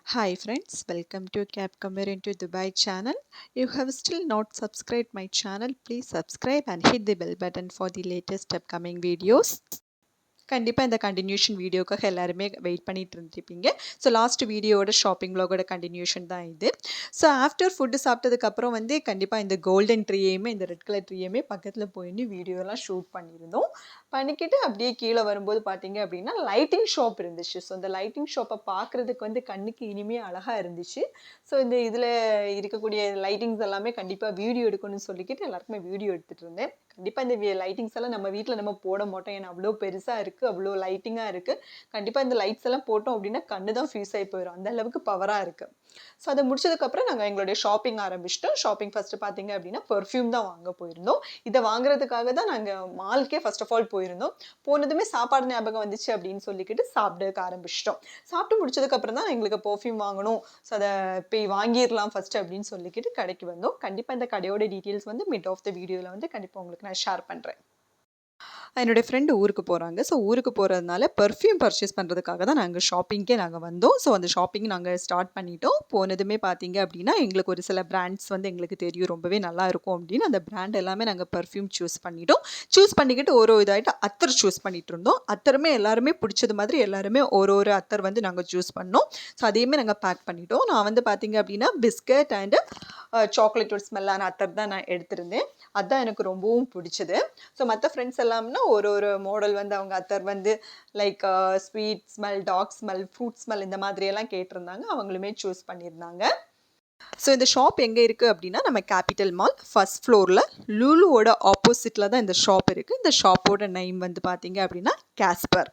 Hi friends, welcome to Capcom into Dubai channel. You have still not subscribed my channel, please subscribe and hit the bell button for the latest upcoming videos. கண்டிப்பாக இந்த continuation வீடியோக்காக எல்லாருமே wait பண்ணிட்டு இருந்துருப்பீங்க. So last வீடியோட shopping வ்ளாகோட continuation தான் இது. So after food சாப்பிட்டதுக்கப்புறம் வந்து கண்டிப்பாக இந்த கோல்டன் ட்ரீயுமே இந்த ரெட் கலர் ட்ரீயுமே பக்கத்தில் போயின்னு வீடியோலாம் ஷூட் பண்ணியிருந்தோம். பண்ணிக்கிட்டு அப்படியே கீழே வரும்போது பார்த்தீங்க அப்படின்னா லைட்டிங் ஷாப் இருந்துச்சு. ஸோ இந்த லைட்டிங் ஷாப்பை பார்க்குறதுக்கு வந்து கண்ணுக்கு இனிமையாக அழகாக இருந்துச்சு. ஸோ இந்த இதில் இருக்கக்கூடிய லைட்டிங்ஸ் எல்லாமே கண்டிப்பாக வீடியோ எடுக்கணும்னு சொல்லிக்கிட்டு எல்லாருக்குமே வீடியோ எடுத்துகிட்டு இருந்தேன். கண்டிப்பாக இந்த லைட்டிங்ஸ் எல்லாம் நம்ம வீட்டில் நம்ம போட மாட்டோம். ஏன்னா அவ்வளோ பெருசாக இருக்குது, அவ்வளோ லைட்டிங்காக இருக்குது. கண்டிப்பாக இந்த லைட்ஸ் எல்லாம் போட்டோம் அப்படின்னா கண்ணு தான் ஃபியூஸ் ஆகி போயிடும், அந்த அளவுக்கு பவராக இருக்குது. ஸோ அதை முடிச்சதுக்கப்புறம் நாங்கள் எங்களுடைய ஷாப்பிங் ஆரம்பிச்சிட்டோம். ஷாப்பிங் ஃபஸ்ட்டு பார்த்தீங்க அப்படின்னா பெர்ஃப்யூம் தான் வாங்க போயிருந்தோம். இதை வாங்குறதுக்காக தான் நாங்கள் மால்க்கே ஃபர்ஸ்ட் ஆஃப் ஆல் போயிருந்தோம். போனதுமே சாப்பாடு ஞாபகம் வந்துச்சு அப்படின்னு சொல்லிக்கிட்டு சாப்பிடக்கு ஆரம்பிச்சிட்டோம். சாப்பிட்டு முடிச்சதுக்கப்புறம் தான் எங்களுக்கு பெர்ஃப்யூம் வாங்கணும், ஸோ அதை போய் வாங்கிடலாம் ஃபஸ்ட்டு அப்படின்னு சொல்லிக்கிட்டு கடைக்கு வந்தோம். கண்டிப்பாக இந்த கடையோட டீட்டெயில்ஸ் வந்து மிட் ஆஃப் த வீடியோவில் வந்து கண்டிப்பாக உங்களுக்கு நான் ஷேர் பண்ணுறேன். என்னுடைய ஃப்ரெண்டு ஊருக்கு போகிறாங்க. ஸோ ஊருக்கு போகிறதுனால பெர்ஃப்யூம் பர்ச்சேஸ் பண்ணுறதுக்காக தான் நாங்கள் ஷாப்பிங்க்கே நாங்கள் வந்தோம். ஸோ அந்த ஷாப்பிங் நாங்கள் ஸ்டார்ட் பண்ணிட்டோம். போனதுமே பார்த்தீங்க அப்படின்னா எங்களுக்கு ஒரு சில பிராண்ட்ஸ் வந்து எங்களுக்கு தெரியும் ரொம்பவே நல்லா இருக்கும் அப்படின்னு அந்த பிராண்ட் எல்லாமே நாங்கள் பெர்ஃப்யூம் சூஸ் பண்ணிட்டோம். சூஸ் பண்ணிக்கிட்டு ஒரு இதாகிட்டு அத்தர் சூஸ் பண்ணிட்டு இருந்தோம். அத்தருமே எல்லாருமே பிடிச்சது மாதிரி எல்லாருமே ஒரு அத்தர் வந்து நாங்கள் சூஸ் பண்ணோம். ஸோ அதையுமே நாங்கள் பேக் பண்ணிட்டோம். நான் வந்து பார்த்தீங்க அப்படின்னா பிஸ்கட் அண்டு சாக்லேட்டோட ஸ்மெல்லான அத்தர் தான் நான் எடுத்திருந்தேன். அதுதான் எனக்கு ரொம்பவும் பிடிச்சது. ஸோ மற்ற ஃப்ரெண்ட்ஸ் எல்லாம்னா ஒரு மாடல் வந்து அவங்க அத்தர் வந்து like sweet smell, dark smell, fruit smell இந்த மாதிரியெல்லாம் கேட்டிருந்தாங்க. அவங்களுமே சூஸ் பண்ணியிருந்தாங்க. ஸோ இந்த ஷாப் எங்கே இருக்குது அப்படின்னா நம்ம கேபிட்டல் மால் ஃபர்ஸ்ட் ஃப்ளோரில் லூலுவோட ஆப்போசிட்டில் தான் இந்த ஷாப் இருக்குது. இந்த ஷாப்போட நேம் வந்து பார்த்தீங்க அப்படின்னா கேஸ்பர்.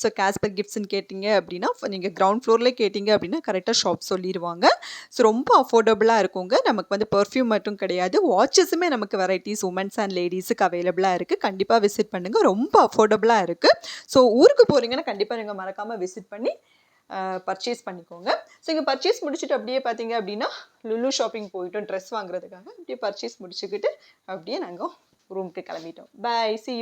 ஸோ கேஸ்பர் கிஃப்ட்ஸ்ன்னு கேட்டிங்க அப்படின்னா நீங்கள் கிரவுண்ட் ஃப்ளோரில் கேட்டிங்க அப்படின்னா கரெக்டாக ஷாப் சொல்லிடுவாங்க. ஸோ ரொம்ப அஃபோர்டபுளாக இருக்குங்க. நமக்கு வந்து பெர்ஃப்யூம் மட்டும் கிடையாது, வாட்சஸுமே நமக்கு வெரைட்டிஸ் உமன்ஸ் அண்ட் லேடிஸுக்கு அவைலபிளாக இருக்குது. கண்டிப்பாக விசிட் பண்ணுங்கள், ரொம்ப அஃபோர்டபுளாக இருக்குது. ஸோ ஊருக்கு போகிறீங்கன்னா கண்டிப்பாக நீங்கள் மறக்காமல் விசிட் பண்ணி பர்ச்சேஸ் பண்ணிக்கோங்க. ஸோ இங்கே பர்ச்சேஸ் முடிச்சுட்டு அப்படியே பார்த்தீங்க அப்படின்னா லுலு ஷாப்பிங் போயிட்டோம் ட்ரெஸ் வாங்குறதுக்காக. அப்படியே பர்ச்சேஸ் முடிச்சுக்கிட்டு அப்படியே நாங்கள் ரூமுக்கு கிளம்பிட்டோம். Bye, see you.